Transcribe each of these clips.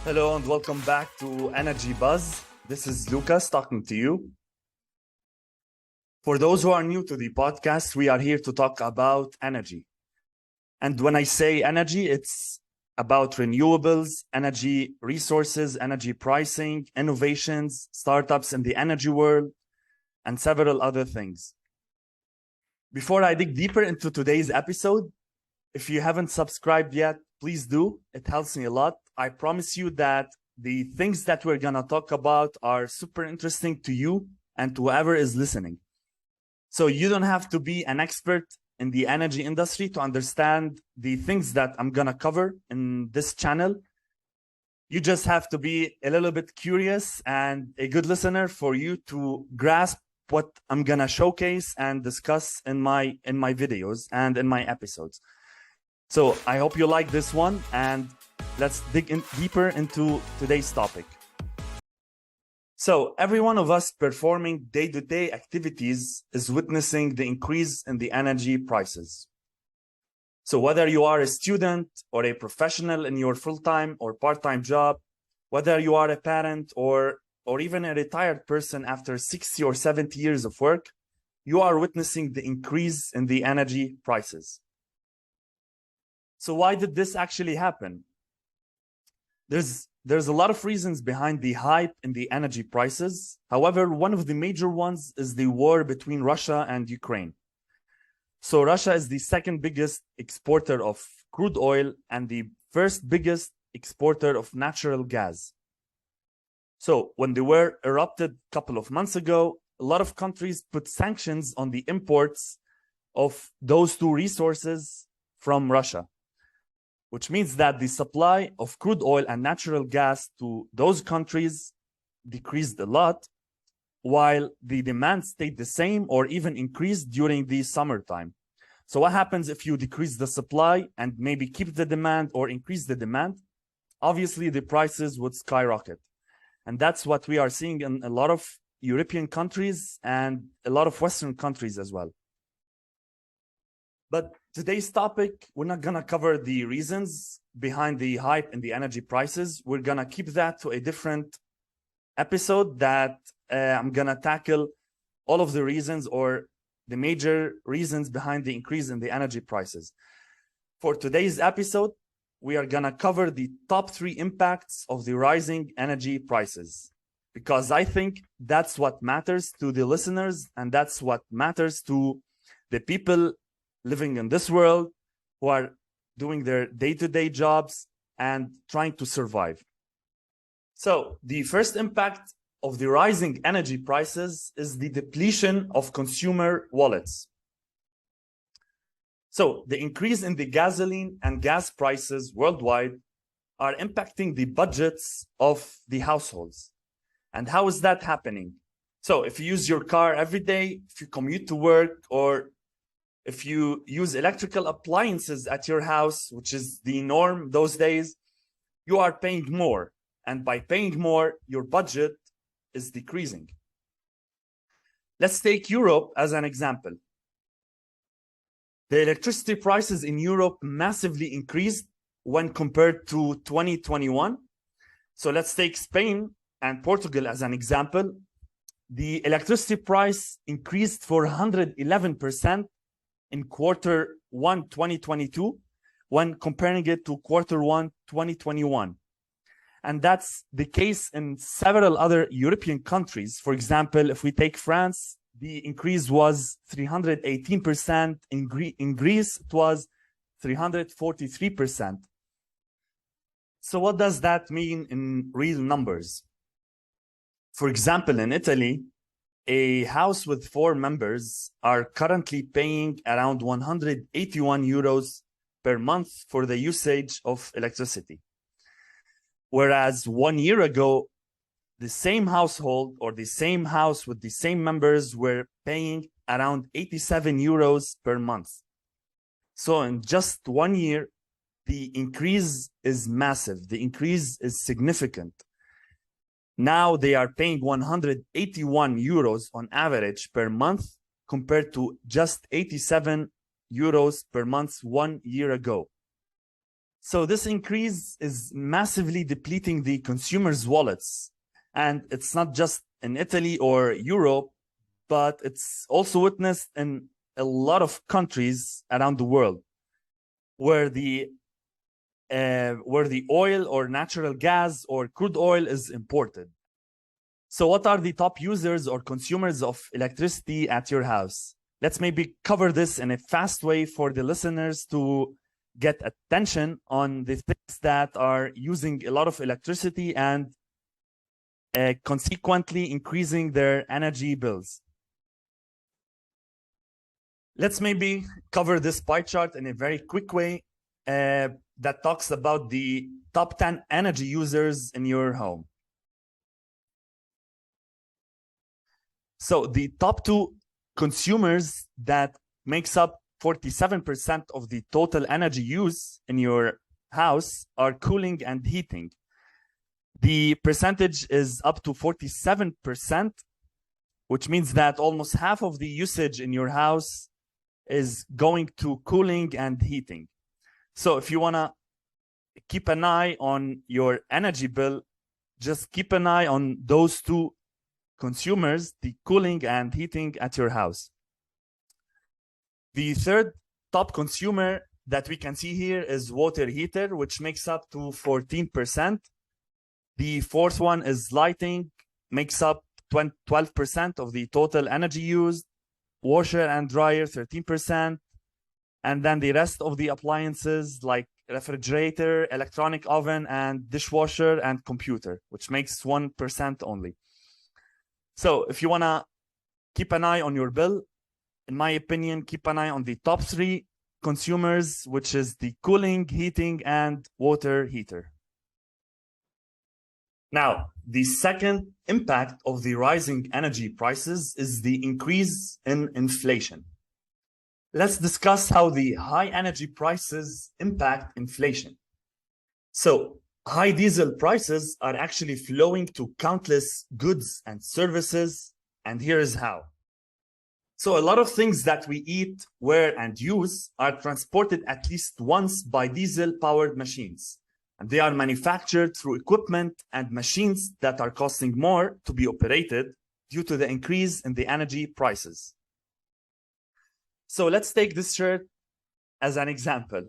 Hello and welcome back to Energy Buzz. This is Lucas talking to you. For those who are new to the podcast, we are here to talk about energy. And when I say energy, it's about renewables, energy resources, energy pricing, innovations, startups in the energy world, and several other things. Before I dig deeper into today's episode, if you haven't subscribed yet, please do. It helps me a lot. I promise you that the things that we're going to talk about are super interesting to you and to whoever is listening. So you don't have to be an expert in the energy industry to understand the things that I'm going to cover in this channel. You just have to be a little bit curious and a good listener for you to grasp what I'm going to showcase and discuss in my videos and in my episodes. So I hope you like this one, and let's dig in deeper into today's topic. So every one of us performing day-to-day activities is witnessing the increase in the energy prices. So whether you are a student or a professional in your full-time or part-time job, whether you are a parent or even a retired person after 60 or 70 years of work, you are witnessing the increase in the energy prices. So why did this actually happen? There's a lot of reasons behind the hype in the energy prices. However, one of the major ones is the war between Russia and Ukraine. So Russia is the second biggest exporter of crude oil and the first biggest exporter of natural gas. So when the war erupted a couple of months ago, a lot of countries put sanctions on the imports of those two resources from Russia, which means that the supply of crude oil and natural gas to those countries decreased a lot, while the demand stayed the same or even increased during the summertime. So what happens if you decrease the supply and maybe keep the demand or increase the demand? Obviously, the prices would skyrocket. And that's what we are seeing in a lot of European countries and a lot of Western countries as well. But today's topic, we're not going to cover the reasons behind the hype in the energy prices. We're going to keep that to a different episode that I'm going to tackle all of the reasons or the major reasons behind the increase in the energy prices. For today's episode, we are going to cover the top 3 impacts of the rising energy prices, because I think that's what matters to the listeners and that's what matters to the people living in this world who are doing their day-to-day jobs and trying to survive. So the first impact of the rising energy prices is the depletion of consumer wallets. So the increase in the gasoline and gas prices worldwide are impacting the budgets of the households. And how is that happening? So if you use your car every day, if you commute to work, or if you use electrical appliances at your house, which is the norm those days, you are paying more. And by paying more, your budget is decreasing. Let's take Europe as an example. The electricity prices in Europe massively increased when compared to 2021. So let's take Spain and Portugal as an example. The electricity price increased for 111% in quarter 1 2022 when comparing it to quarter 1 2021. And that's the case in several other European countries. For example, if we take France, the increase was 318%. In Greece, it was 343%. So what does that mean in real numbers? For example, in Italy, a house with 4 members are currently paying around 181 euros per month for the usage of electricity. Whereas 1 year ago, the same household or the same house with the same members were paying around 87 euros per month. So in just 1 year, the increase is massive. The increase is significant. Now they are paying 181 euros on average per month compared to just 87 euros per month 1 year ago. So this increase is massively depleting the consumers' wallets. And it's not just in Italy or Europe, but it's also witnessed in a lot of countries around the world where the oil or natural gas or crude oil is imported. So what are the top users or consumers of electricity at your house? Let's maybe cover this in a fast way for the listeners to get attention on the things that are using a lot of electricity and consequently increasing their energy bills. Let's maybe cover this pie chart in a very quick way that talks about the top 10 energy users in your home. So the top 2 consumers that makes up 47% of the total energy use in your house are cooling and heating. The percentage is up to 47%, which means that almost half of the usage in your house is going to cooling and heating. So if you want to keep an eye on your energy bill, just keep an eye on those 2 consumers, the cooling and heating at your house. The third top consumer that we can see here is water heater, which makes up to 14%. The fourth one is lighting, makes up 12% of the total energy used. Washer and dryer, 13%. And then the rest of the appliances like refrigerator, electronic oven, and dishwasher and computer, which makes 1% only. So if you want to keep an eye on your bill, in my opinion, keep an eye on the top 3 consumers, which is the cooling, heating, and water heater. Now, the second impact of the rising energy prices is the increase in inflation. Let's discuss how the high energy prices impact inflation. So, high diesel prices are actually flowing to countless goods and services, and here is how. So a lot of things that we eat, wear, and use are transported at least once by diesel-powered machines. And they are manufactured through equipment and machines that are costing more to be operated due to the increase in the energy prices. So let's take this shirt as an example.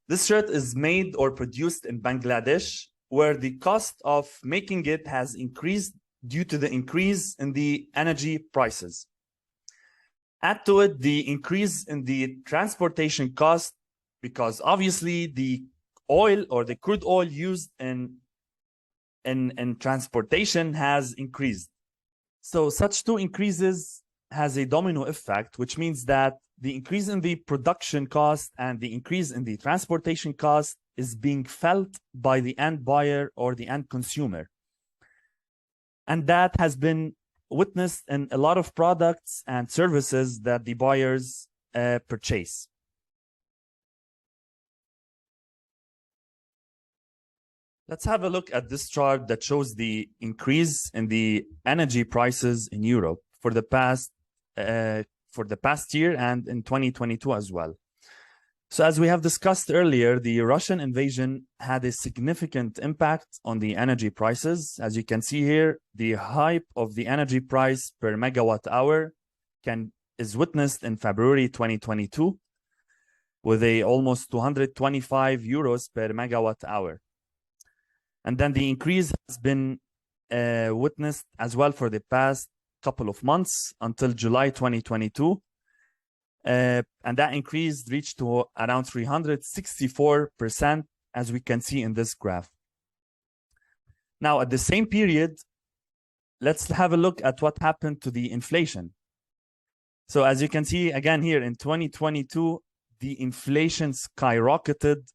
This shirt is made or produced in Bangladesh, where the cost of making it has increased due to the increase in the energy prices. Add to it the increase in the transportation cost, because obviously the oil or the crude oil used in transportation has increased. So such 2 increases has a domino effect, which means that the increase in the production cost and the increase in the transportation cost is being felt by the end buyer or the end consumer. And that has been witnessed in a lot of products and services that the buyers purchase. Let's have a look at this chart that shows the increase in the energy prices in Europe for the past year and in 2022 as well. So as we have discussed earlier, the Russian invasion had a significant impact on the energy prices. As you can see here, the hype of the energy price per megawatt hour is witnessed in February 2022 with a almost 225 euros per megawatt hour. And then the increase has been witnessed as well for the past couple of months until July 2022. And that increase reached to around 364%, as we can see in this graph. Now, at the same period, let's have a look at what happened to the inflation. So as you can see again here in 2022, the inflation skyrocketed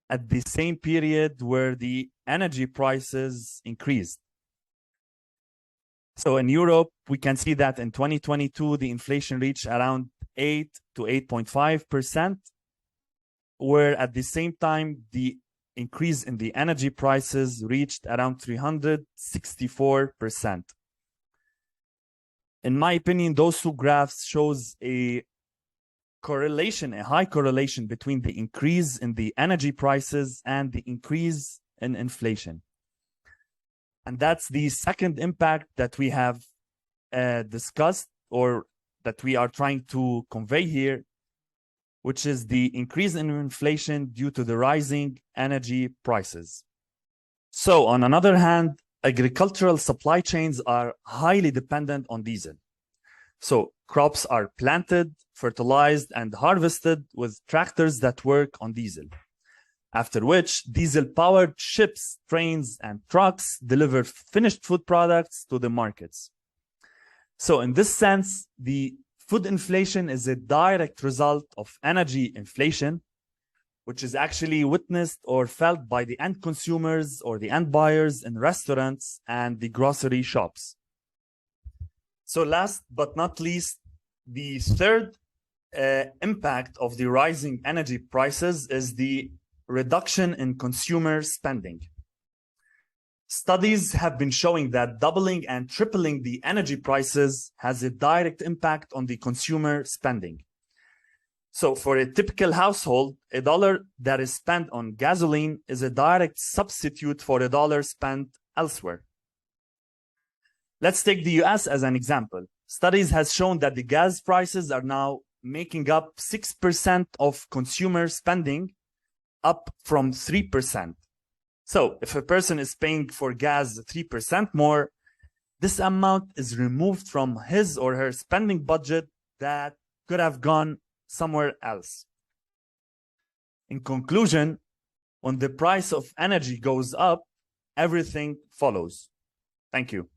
at the same period where the energy prices increased. So in Europe, we can see that in 2022, the inflation reached around 8 to 8.5%, where at the same time, the increase in the energy prices reached around 364%. In my opinion, those 2 graphs shows a a high correlation between the increase in the energy prices and the increase in inflation. And that's the second impact that we have discussed, or that we are trying to convey here, which is the increase in inflation due to the rising energy prices. So on another hand, agricultural supply chains are highly dependent on diesel. So crops are planted, fertilized, and harvested with tractors that work on diesel. After which, diesel-powered ships, trains, and trucks deliver finished food products to the markets. So in this sense, the food inflation is a direct result of energy inflation, which is actually witnessed or felt by the end consumers or the end buyers in restaurants and the grocery shops. So last but not least, the third impact of the rising energy prices is the reduction in consumer spending. Studies have been showing that doubling and tripling the energy prices has a direct impact on the consumer spending. So for a typical household, $1 that is spent on gasoline is a direct substitute for $1 spent elsewhere. Let's take the US as an example. Studies has shown that the gas prices are now making up 6% of consumer spending, up from 3%. So if a person is paying for gas 3% more, this amount is removed from his or her spending budget that could have gone somewhere else. In conclusion, when the price of energy goes up, everything follows. Thank you.